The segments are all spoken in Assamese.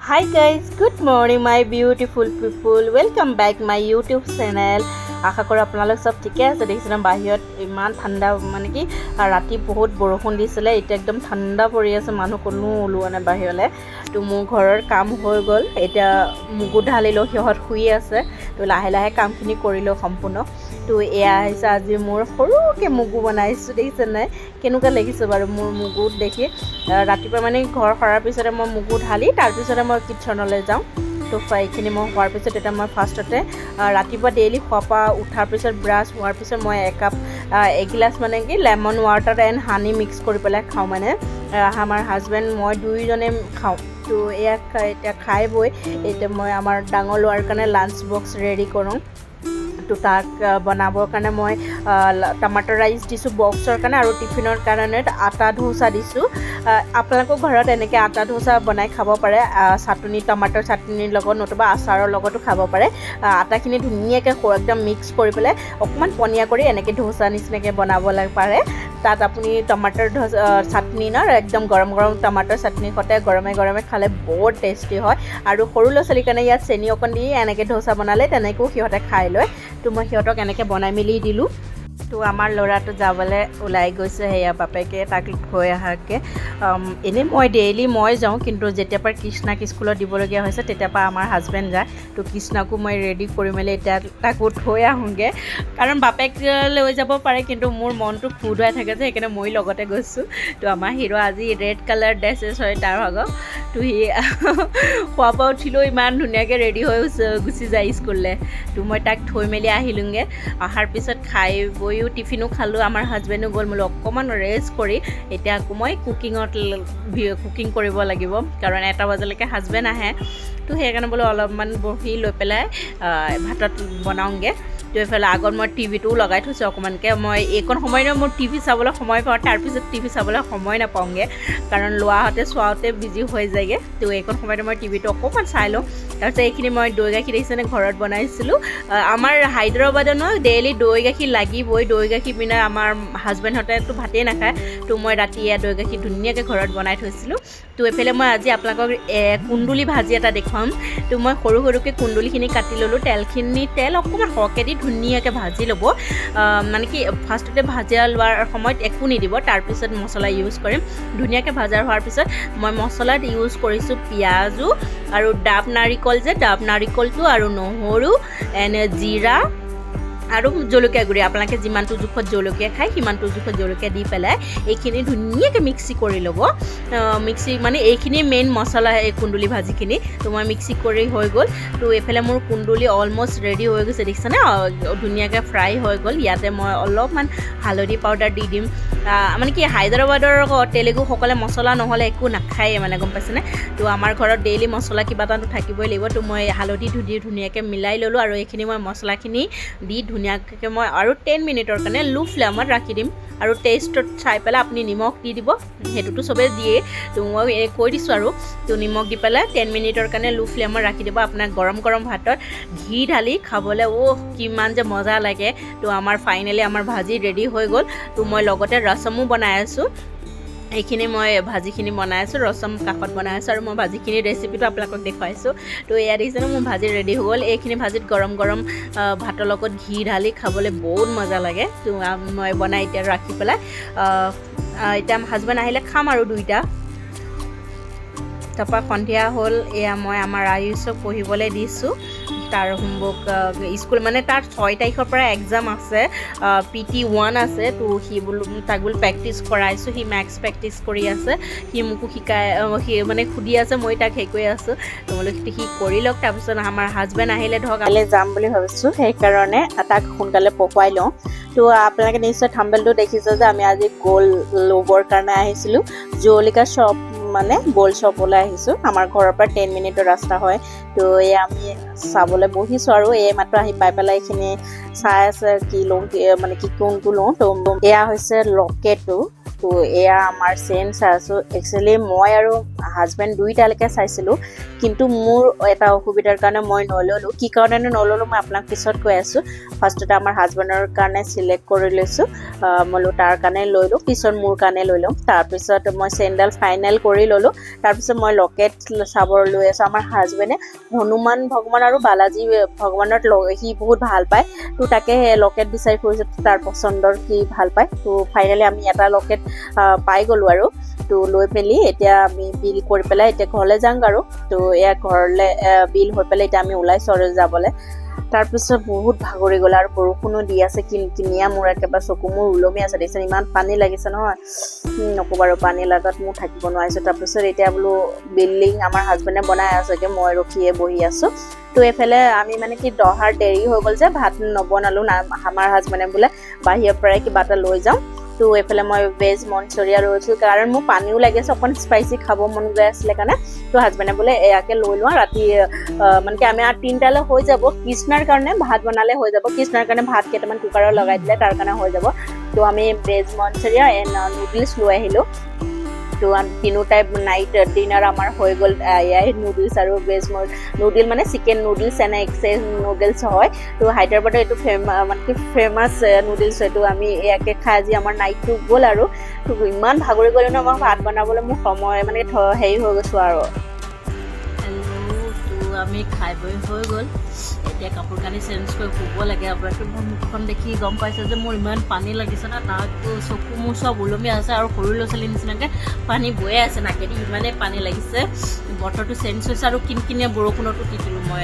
Hi guys, good morning my beautiful people. Welcome back my YouTube channel. আশা কৰো আপোনালোক সব ঠিকে আছে দেখিছেন বাহিৰত ইমান ঠাণ্ডা মানে কি ৰাতি বহুত বৰষুণ দিছিলে এটা একদম ঠাণ্ডা পৰি আছে মানুহ কোনো ওলোৱা নাই বাহিৰলে তো মোৰ ঘৰৰ কাম হৈ গল এটা মুগু ঢালিলো হিহত শুই আছে তো লাহে লাহে কামখিনি কৰিলো সম্পূৰ্ণ তো এয়া হৈছে আজি মোৰ সৰুকে মুগু বনাইছো দেখিছেন নাই কেনেকুৱা লাগিছে বাৰু মোৰ মুগু দেখি ৰাতিপুৱা মানে ঘৰ খৰাৰ পিছতে মই মুগু ঢালি তাৰ পিছতে মই কিচনলৈ যাওঁ তো ফ্ৰাইখিনি মই হোৱাৰ পিছত এটা মই ফাৰ্ষ্টতে ৰাতিপুৱা ডেইলি খোৱা উঠাৰ পিছত ব্ৰাছ হোৱাৰ পিছত মই এগিলাছ মানে কি lemon water and honey mix কৰি পেলাই খাওঁ মানে আমাৰ হাজবেণ্ড মই দুইজনে খাওঁ তো এয়া এতিয়া খাই বৈ এতিয়া মই আমাৰ ডাঙৰ ল'ৰাৰ কাৰণে লাঞ্চ বক্স ৰেডি কৰোঁ তো তাক বনাবৰ কাৰণে মই টমাটৰ ৰাইচ দিছোঁ বক্সৰ কাৰণে আৰু টিফিনৰ কাৰণে আটা ধোচা দিছোঁ আপোনালোকৰ ঘৰত এনেকৈ আটা ধোচা বনাই খাব পাৰে চাটনি টমাটৰ চাটনিৰ লগত নতুবা আচাৰৰ লগতো খাব পাৰে আটাখিনি ধুনীয়াকৈ একদম মিক্স কৰি পেলাই অকণমান পনীয়া কৰি এনেকৈ ধোচা নিচিনাকৈ বনাব পাৰে তাত আপুনি টমাটৰ চাটনি ন একদম গৰম গৰম টমাটৰ চাটনি সতে গৰমে গৰমে খালে বহুত টেষ্টি হয় আৰু সৰু ল'ৰা ছোৱালীৰ কাৰণে ইয়াত চেনি অকণ দি এনেকৈ ধোচা বনালে তেনেকৈও সিহঁতে খাই লয় তো মই সিহঁতক এনেকৈ বনাই মেলি দিলোঁ তো আমাৰ ল'ৰাটো যাবলৈ ওলাই গৈছে সেয়া বাপেকে তাক থৈ অহাকৈ এনেই মই ডেইলি মই যাওঁ কিন্তু যেতিয়াৰ পৰা কৃষ্ণাক স্কুলত দিবলগীয়া হৈছে তেতিয়াৰ পৰা আমাৰ হাজবেণ্ড যায় তো কৃষ্ণাকো মই ৰেডি কৰি মেলি এতিয়া তাকো থৈ আহোঁগৈ কাৰণ বাপেক লৈ যাব পাৰে কিন্তু মোৰ মনটো খুদুৱাই থাকে যে সেইকাৰণে মই লগতে গৈছোঁ তো আমাৰ হিৰো আজি ৰেড কালাৰ ড্ৰেছেছ হয় তাৰ ভাগৰ তো সি খোৱা বোৱা উঠিলেও ইমান ধুনীয়াকৈ ৰেডি হৈ গুচি যায় স্কুললৈ তো মই তাক থৈ মেলি আহিলোঁগৈ অহাৰ পিছত খাই বৈ টিফিনো খালোঁ আমাৰ হাজবেণ্ডো গ'ল বোলো অকণমান ৰেষ্ট কৰি এতিয়া আকৌ মই কুকিং কৰিব লাগিব কাৰণ 1টা বজালৈকে হাজবেণ্ড আহে তো সেইকাৰণে বোলো অলপমান বহি লৈ পেলাই ভাতত বনাওঁগৈ তো এইফালে আগত মই টিভিটোও লগাই থৈছোঁ অকণমানকৈ মই এইকণ সময়ত মোৰ টিভি চাবলৈ সময় পাওঁ তাৰপিছত টিভি চাবলৈ সময় নাপাওঁগৈ কাৰণ লোৱাহঁতে চোৱাওঁতে বিজি হৈ যায়গৈ তো এইকণ সময়তে মই টিভিটো অকণমান চাই লওঁ তাৰপিছত এইখিনি মই দৈ গাখীৰ দেখিছেনে ঘৰত বনাইছিলোঁ আমাৰ হায়দৰাবাদত ন ডেইলি দৈ গাখীৰ লাগিবই দৈ গাখীৰ বিনা আমাৰ হাজবেণ্ডহঁতেতো ভাতেই নাখায় তো মই ৰাতি এয়া দৈ গাখীৰ ধুনীয়াকৈ ঘৰত বনাই থৈছিলোঁ তো এইফালে মই আজি আপোনালোকক কুন্দুলি ভাজি এটা দেখুৱাম তো মই সৰু সৰুকৈ কুন্দুলিখিনি কাটি ল'লোঁ তেল অকণমান সৰহকৈ দি ধুনীয়াকৈ ভাজি ল'ব মানে কি ফাৰ্ষ্টতে ভাজি লোৱাৰ সময়ত একো নিদিব তাৰপিছত মছলা ইউজ কৰিম ধুনীয়াকৈ ভাজা হোৱাৰ পিছত মই মছলাত ইউজ কৰিছোঁ পিঁয়াজো আৰু ডাব নাৰিকলটো আৰু নহৰু জিৰা আৰু জলকীয়া গুড়ি আপোনালোকে যিমানটো জোখত জলকীয়া খায় সিমানটো জোখত জলকীয়া দি পেলাই এইখিনি ধুনীয়াকৈ মিক্সি কৰি ল'ব মিক্সি মানে এইখিনি মেইন মছলা এই কুন্দুলি ভাজিখিনি তো মই মিক্সি কৰি হৈ গ'ল তো এইফালে মোৰ কুন্দুলি অলমষ্ট ৰেডি হৈ গৈছে দেখিছেনে ধুনীয়াকৈ ফ্ৰাই হৈ গ'ল ইয়াতে মই অলপমান হালধি পাউডাৰ দি দিম মানে কি হায়দৰাবাদৰ তেলেগুসকলে মছলা নহ'লে একো নাখায়ে মানে গম পাইছেনে তো আমাৰ ঘৰত ডেইলি মছলা কিবা এটাতো থাকিবই লাগিব তো মই হালধি ধুনীয়াকৈ মিলাই ল'লোঁ আৰু এইখিনি মই মছলাখিনি দি ধুনীয়াকৈ মই আৰু 10 মিনিটৰ কাৰণে লো ফ্লেমত ৰাখি দিম আৰু টেষ্টত চাই পেলাই আপুনি নিমখ দি দিব সেইটোতো চবেই দিয়ে তো মই কৈ দিছোঁ আৰু তো নিমখ দি পেলাই 10 মিনিটৰ কাৰণে লো ফ্লেমত ৰাখি দিব আপোনাৰ গৰম গৰম ভাতত ঘি ঢালি খাবলৈ কিমান যে মজা লাগে তো আমাৰ ফাইনেলি আমাৰ ভাজি ৰেডি হৈ গ'ল তো মই লগতে ৰসমো বনাই আছোঁ এইখিনি মই ভাজিখিনি বনাই আছোঁ ৰসম কাষত বনাই আছোঁ আৰু মই ভাজিখিনি ৰেচিপিটো আপোনালোকক দেখুৱাইছোঁ তো এয়া দেখিছেনে মোৰ ভাজি ৰেডি হৈ গ'ল এইখিনি ভাজিত গৰম গৰম ভাতৰ লগত ঘি ঢালি খাবলৈ বহুত মজা লাগে তো মই বনাই এতিয়া ৰাখি পেলাই এতিয়া হাজবেণ্ড আহিলে খাম আৰু দুইটা তাৰপৰা সন্ধিয়া হ'ল এয়া মই আমাৰ আয়ুষক পঢ়িবলৈ দিছোঁ তাৰ হোমৱৰ্ক স্কুল মানে তাৰ 6 তাৰিখৰ পৰা এক্সাম আছে PT1 আছে তো তাক বোলো প্ৰেক্টিছ কৰাইছোঁ সি মেথছ প্ৰেক্টিছ কৰি আছে সি মোকো সি মানে সুধি আছে মই তাক কৰি আছোঁ তো বোলো সি কৰি লওক তাৰপিছত আমাৰ হাজবেণ্ড আহিলে ধৰক কাইলৈ যাম বুলি ভাবিছোঁ সেইকাৰণে তাক সোনকালে পঢ়ুৱাই লওঁ তো আপোনালোকে নিশ্চয় থাম্বনেলটো দেখিছে যে আমি আজি গ'ল্ড ল'বৰ কাৰণে আহিছিলোঁ জয়লুক্কাছ শ্বপ মানে গ'ল্ড শ্বপলৈ আহিছোঁ আমাৰ ঘৰৰ পৰা 10 মিনিটৰ ৰাস্তা হয় তো এই আমি চাবলৈ বহিছোঁ আৰু এই মাত্ৰ আহি পাই পেলাই এইখিনি চাই আছে কি লওঁ মানে কি কোনটো লওঁ তো এয়া হৈছে লকেটটো তো এয়া আমাৰ চেইন চাইছোঁ একচুৱেলি মই আৰু হাজবেণ্ড দুইটালৈকে চাইছিলোঁ কিন্তু মোৰ এটা অসুবিধাৰ কাৰণে মই নল'লোঁ কি কাৰণে নল'লোঁ মই আপোনাক পিছত কৈ আছোঁ ফাৰ্ষ্টতে আমাৰ হাজবেণ্ডৰ কাৰণে চিলেক্ট কৰি লৈছোঁ মই তাৰ কাৰণে লৈ লওঁ পিছত মোৰ কাৰণে লৈ ল'ম তাৰপিছত মই চেইনডাল ফাইনেল কৰি ল'লোঁ তাৰপিছত মই লকেট চাবৰ লৈ আছোঁ আমাৰ হাজবেণ্ডে হনুমান ভগৱান আৰু বালাজী ভগৱানত সি বহুত ভাল পায় তো তাকে লকেট বিচাৰি ফুৰিছোঁ তাৰ পচন্দৰ কি ভাল পায় তো ফাইনেলি আমি এটা লকেট পাই গ'লোঁ আৰু তো লৈ মেলি এতিয়া আমি বিল কৰি পেলাই এতিয়া ঘৰলৈ যাম আৰু তো এয়া ঘৰলৈ বিল হৈ পেলাই এতিয়া আমি ওলাইছোঁ আৰু যাবলৈ তাৰপিছত বহুত ভাগৰি গ'ল আৰু বৰষুণো দি আছে কিনিয়া মোৰ একেবাৰে চকু মোৰ ওলমি আছে দেখিছে ইমান পানী লাগিছে নহয় নক'ব আৰু পানী লাগাত মোৰ থাকিব নোৱাৰিছোঁ তাৰপিছত এতিয়া বোলো বিল্ডিং আমাৰ হাজবেণ্ডে বনাই আছেগৈ মই ৰখিয়ে বহি আছোঁ তো এইফালে আমি মানে কি দহাৰ দেৰি হৈ গ'ল যে ভাত নবনালোঁ আমাৰ হাজবেণ্ডে বোলে বাহিৰৰ পৰাই কিবা এটা লৈ যাওঁ তো এইফালে মই ভেজ মঞ্চুৰিয়া লৈছোঁ কাৰণ মোৰ পানীও লাগিছে অকণ স্পাইচি খাব মন গৈ আছিলে কাৰণে তো হাজবেণ্ডে বোলে এয়াকে লৈ লোৱা ৰাতি মানে কি আমি 3টালৈ হৈ যাব কৃষ্ণাৰ কাৰণে ভাত বনালে হৈ যাব কৃষ্ণাৰ কাৰণে ভাত কেইটামান কুকাৰত লগাই দিলে তাৰ কাৰণে হৈ যাব তো আমি ভেজ মঞ্চুৰিয়া এণ্ড নুডলছ লৈ আহিলোঁ তো তিনো টাইপ নাইট ডিনাৰ আমাৰ হৈ গ'ল এয়াই নুডলছ আৰু ভেজ নুডল মানে চিকেন নুডলছ এণ্ড এক্সেজ নুডলছ হয় তো হায়দৰাবাদৰ এইটো মানে কি ফেমাছ নুডলছ এইটো আমি ইয়াকে খাই আজি আমাৰ নাইটটো গ'ল আৰু তো ইমান ভাগৰি গ'লে ন আমাৰ ভাত বনাবলৈ মোৰ সময় মানে হেৰি হৈ গৈছোঁ আৰু আমি খাই বৈ হৈ গ'ল এতিয়া কাপোৰ কানি চেঞ্জ কৰি শুব লাগে আপোনাৰতো মোৰ মুখখন দেখি গম পাইছে যে মোৰ ইমান পানী লাগিছে না তাতো চকু মোৰ চব ওলমি আছে আৰু সৰু ল'ৰা ছোৱালীৰ নিচিনাকৈ পানী বৈয়ে আছে নাকেদি ইমানেই পানী লাগিছে বতৰটো চেঞ্জ হৈছে আৰু কিনকিনীয়া বৰষুণতো তিতিলোঁ মই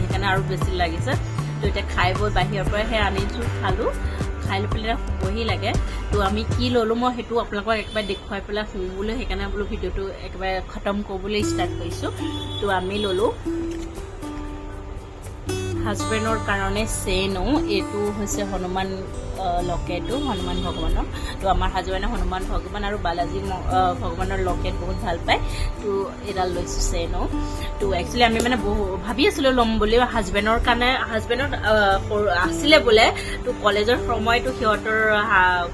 সেইকাৰণে আৰু বেছি লাগিছে তো এতিয়া খাই বৈ বাহিৰৰ পৰা সেই আনিছোঁ খালোঁ খাই লৈ পেলাই শুবহি লাগে তো আমি কি ল'লোঁ মই সেইটো আপোনালোকক একেবাৰে দেখুৱাই পেলাই শুওঁ বোলো সেইকাৰণে বোলো ভিডিঅ'টো একেবাৰে খতম কৰিবলৈ ষ্টাৰ্ট কৰিছোঁ তো আমি ল'লোঁ হাজবেণ্ডৰ কাৰণে চেইনো এইটো হৈছে হনুমান লকেটো হনুমান ভগৱানৰ তো আমাৰ হাজবেণ্ডে হনুমান ভগৱান আৰু বালাজী ভগৱানৰ লকেট বহুত ভাল পায় তো এডাল লৈছোঁ চেইনো তো একচুৱেলি আমি মানে ভাবি আছিলোঁ ল'ম বুলি হাজবেণ্ডৰ কাৰণে হাজবেণ্ডৰ আছিলে বোলে তো কলেজৰ সময়তো সিহঁতৰ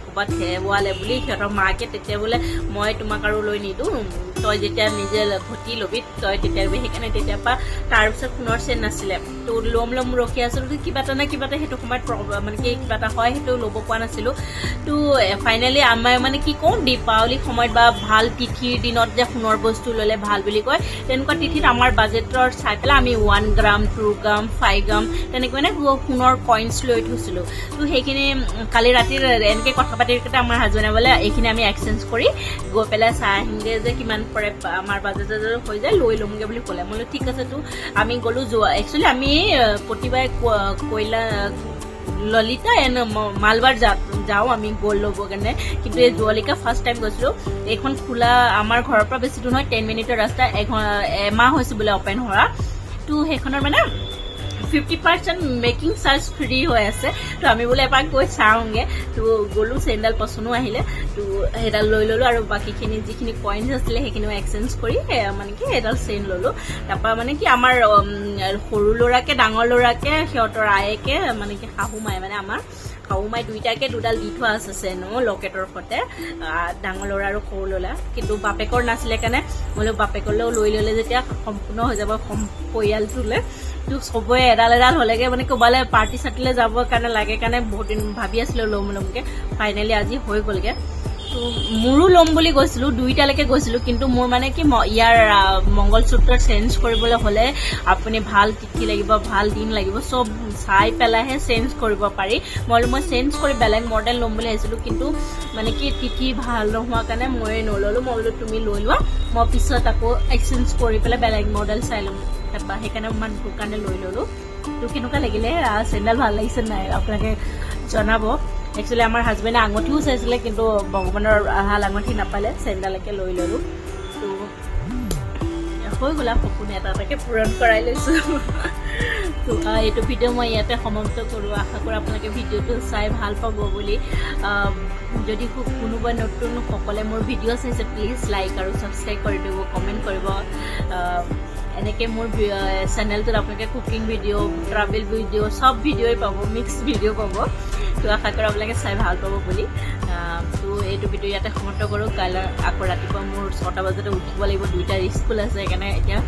ক'ৰবাত হেৰুৱালে বুলি সিহঁতৰ মাকে তেতিয়া বোলে মই তোমাক আৰু লৈ নিদিওঁ তই যেতিয়া নিজে ঘটি ল'বি তই তেতিয়া সেইকাৰণে তেতিয়াৰ পৰা তাৰপিছত সোণৰ চেইন নাছিলে তো ল'ম ৰখি আছিলোঁ কিবা এটা নে কিবা এটা সেইটো সময়ত মানে কি কিবা এটা হয় সেইটো ল'ব পৰা নাছিলোঁ তো ফাইনেলি আমাৰ মানে কি কওঁ দীপাৱলীৰ সময়ত বা ভাল তিথিৰ দিনত যে সোণৰ বস্তু ল'লে ভাল বুলি কয় তেনেকুৱা তিথিত আমাৰ বাজেটৰ চাই পেলাই আমি 1 গ্ৰাম 2 গ্ৰাম 5 গ্ৰাম তেনেকৈ মানে সোণৰ কইনছ লৈ থৈছিলোঁ তো সেইখিনি কালি ৰাতি এনেকৈ কথা পাতি থাকোঁতে আমাৰ হাজবেণ্ডে বোলে এইখিনি আমি এক্সচেঞ্জ কৰি গৈ পেলাই চাই আহিমগৈ যে কিমান পৰে আমাৰ বাজেটত হৈ যায় লৈ ল'মগৈ বুলি ক'লে মই বোলো ঠিক আছে তো আমি গ'লোঁ একচুৱেলি আমি প্ৰতিবাৰে কয়লা ললিতা এণ্ড মালবাৰ যাওঁ আমি গ'ল্ড ল'বৰ কাৰণে কিন্তু এই জুৱালিকা ফাৰ্ষ্ট টাইম গৈছিলোঁ এইখন খোলা আমাৰ ঘৰৰ পৰা বেছি দূৰ নহয় 10 মিনিটৰ ৰাস্তা এমাহ হৈছে বোলে অপেন হোৱা তো সেইখনৰ মানে 50% মেকিং চাৰ্জ ফ্ৰী হৈ আছে তো আমি বোলে এপাক গৈ চাওঁগৈ তো গ'লোঁ চেইনডাল পচন্দো আহিলে তো সেইডাল লৈ ল'লোঁ আৰু বাকীখিনি যিখিনি কইনছ আছিলে সেইখিনিও এক্সচেঞ্জ কৰি মানে কি সেইডাল চেইন ল'লোঁ তাৰপৰা মানে কি আমাৰ সৰু ল'ৰাকে ডাঙৰ ল'ৰাকে সিহঁতৰ আয়েকে মানে কি শাহু মায়ে মানে আমাৰ শাহু মায়ে দুইটাকে দুডাল দি থোৱা আছে চেইনো লকেটৰ সৈতে ডাঙৰ ল'ৰা আৰু সৰু ল'ৰা কিন্তু বাপেকৰ নাছিলে কাৰণে বোলো বাপেকলৈও লৈ ল'লে যেতিয়া সম্পূৰ্ণ হৈ যাব পৰিয়ালটোলৈ তো চবৰে এডাল হ'লেগৈ মানে ক'ৰবালৈ পাৰ্টি চাৰ্টিলৈ যাবৰ কাৰণে লাগে কাৰণে বহুত দিন ভাবি আছিলোঁ ল'মকৈ ফাইনেলি আজি হৈ গ'লগৈ তো মোৰো ল'ম বুলি গৈছিলোঁ দুইটালৈকে গৈছিলোঁ কিন্তু মোৰ মানে কি ইয়াৰ মংগলসূত্ৰ চেঞ্জ কৰিবলৈ হ'লে আপুনি ভাল তিথি লাগিব ভাল দিন লাগিব চব চাই পেলাইহে চেঞ্জ কৰিব পাৰি মই চেঞ্জ কৰি বেলেগ মডেল ল'ম বুলি ভাবিছিলোঁ কিন্তু মানে কি তিথি ভাল নোহোৱাৰ কাৰণে মই নল'লোঁ মই বোলো তুমি লৈ লোৱা মই পিছত আকৌ এক্সচেঞ্জ কৰি পেলাই বেলেগ মডেল চাই ল'ম তাৰপৰা সেইকাৰণে মই দোকানে লৈ ল'লোঁ তো কেনেকুৱা লাগিলে চেণ্ডেল ভাল লাগিছে নাই আপোনালোকে জনাব একচুৱেলি আমাৰ হাজবেণ্ডে আঙঠিও চাইছিলে কিন্তু ভগৱানৰ ভাল আঙঠি নাপালে চেণ্ডেলকে লৈ ল'লোঁ তো হৈ গ'ল সপোন এটা এটাকে পূৰণ কৰাই লৈছোঁ তো এইটো ভিডিঅ' মই ইয়াতে সমাপ্ত কৰোঁ আশা কৰোঁ আপোনালোকে ভিডিঅ'টো চাই ভাল পাব বুলি যদি কোনোবা নতুন সকলে মোৰ ভিডিঅ' চাইছে প্লিজ লাইক আৰু ছাবস্ক্ৰাইব কৰি দিব কমেণ্ট কৰিব এনেকৈ মোৰ চেনেলটোত আপোনালোকে কুকিং ভিডিঅ' ট্ৰাভেল ভিডিঅ' চব ভিডিঅ'ই পাব, মিক্স ভিডিঅ' পাব। তো আশা কৰোঁ আপোনালোকে চাই ভাল পাব বুলি। তো এইটো ভিডিঅ' ইয়াতে সমাপ্ত কৰোঁ। কাইলৈ আকৌ ৰাতিপুৱা মোৰ 6টা বজাতে উঠিব লাগিব, 2টাৰ স্কুল আছে, সেইকাৰণে এতিয়া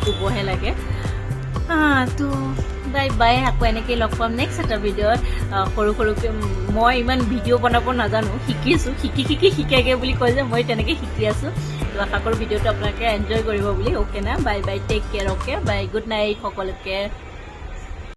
শুবহে লাগে। তো বাই বাই, আকৌ এনেকৈ লগ পাম নেক্সট এটা ভিডিঅ'ত। সৰু সৰুকৈ মই ইমান ভিডিঅ' বনাব নাজানো, শিকিছোঁ, শিকাইগে বুলি কয় যে মই তেনেকৈ শিকি আছোঁ। তো আশা কৰোঁ ভিডিঅ'টো আপোনালোকে এনজয় কৰিব বুলি। অ'কে না, bye bye, take care, okay bye, good night সকলোকে।